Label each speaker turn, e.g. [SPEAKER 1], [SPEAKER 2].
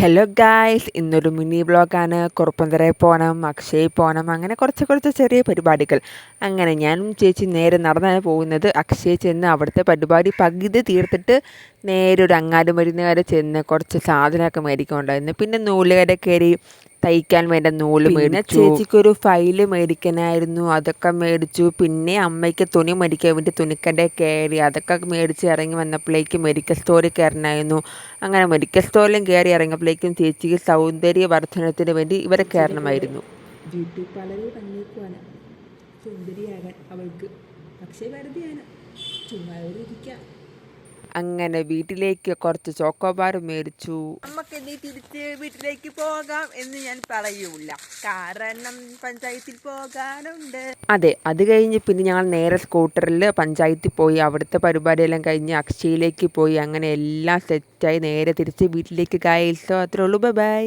[SPEAKER 1] Hello guys, ഇന്നൊരു mini വ്ളോഗാണ്. കുറുപ്പന്തറയിൽ പോകണം, അക്ഷയയിൽ പോകണം, അങ്ങനെ കുറച്ച് ചെറിയ പരിപാടികൾ. അങ്ങനെ ഞാനും ചേച്ചി നേരെ നടന്നാണ് പോകുന്നത്. അക്ഷയയിൽ ചെന്ന് അവിടുത്തെ പരിപാടി പകുതി തീർത്തിട്ട് നേരെ ഒരു അങ്ങാടിമരുന്ന് കട ചെന്ന് കുറച്ച് സാധനമൊക്കെ മേടിക്കാനുണ്ടായിരുന്നു. പിന്നെ നൂലുകട കയറി തയ്ക്കാൻ വേണ്ട നൂല് മേടിച്ചു. ചേച്ചിക്കൊരു ഫയല് മേടിക്കാനായിരുന്നു, അതൊക്കെ മേടിച്ചു. പിന്നെ അമ്മയ്ക്ക് തുണി മേടിക്കാൻ വേണ്ടി തുണിക്കടയിൽ കയറി അതൊക്കെ മേടിച്ച് ഇറങ്ങി വന്നപ്പോഴേക്കും മെഡിക്കൽ സ്റ്റോറിൽ കയറണമായിരുന്നു. അങ്ങനെ മെഡിക്കൽ സ്റ്റോറിലും കയറി ഇറങ്ങിയപ്പോഴേക്കും ചേച്ചിക്ക് സൗന്ദര്യവർദ്ധനത്തിന് വേണ്ടി ഇവരെ കയറണമായിരുന്നു.
[SPEAKER 2] ബ്യൂട്ടി പാർലറിൽ വന്നേക്കുവാണ് സുന്ദരിയാകാൻ അവൾക്ക്. പക്ഷേ വെറുതെയാണ്, ചുമ്മാ ഇരിക്കാം.
[SPEAKER 1] അങ്ങനെ വീട്ടിലേക്ക് കുറച്ച് ചോക്കോബാർ മേടിച്ചു.
[SPEAKER 2] നമുക്ക് ഇനി തിരിച്ച് വീട്ടിലേക്ക് പോകാം എന്ന് ഞാൻ പറയൂല, കാരണം പഞ്ചായത്തിൽ പോകാനുണ്ട്.
[SPEAKER 1] അതെ, അത് കഴിഞ്ഞ് പിന്നെ ഞങ്ങൾ നേരെ സ്കൂട്ടറിൽ പഞ്ചായത്തിൽ പോയി. അവിടുത്തെ പരിപാടിയെല്ലാം കഴിഞ്ഞ് അക്ഷയയിലേക്ക് പോയി. അങ്ങനെ എല്ലാം സെറ്റായി നേരെ തിരിച്ച് വീട്ടിലേക്ക്. ഗായ്സ്, അത്രേ ഉള്ളൂ. Bye bye.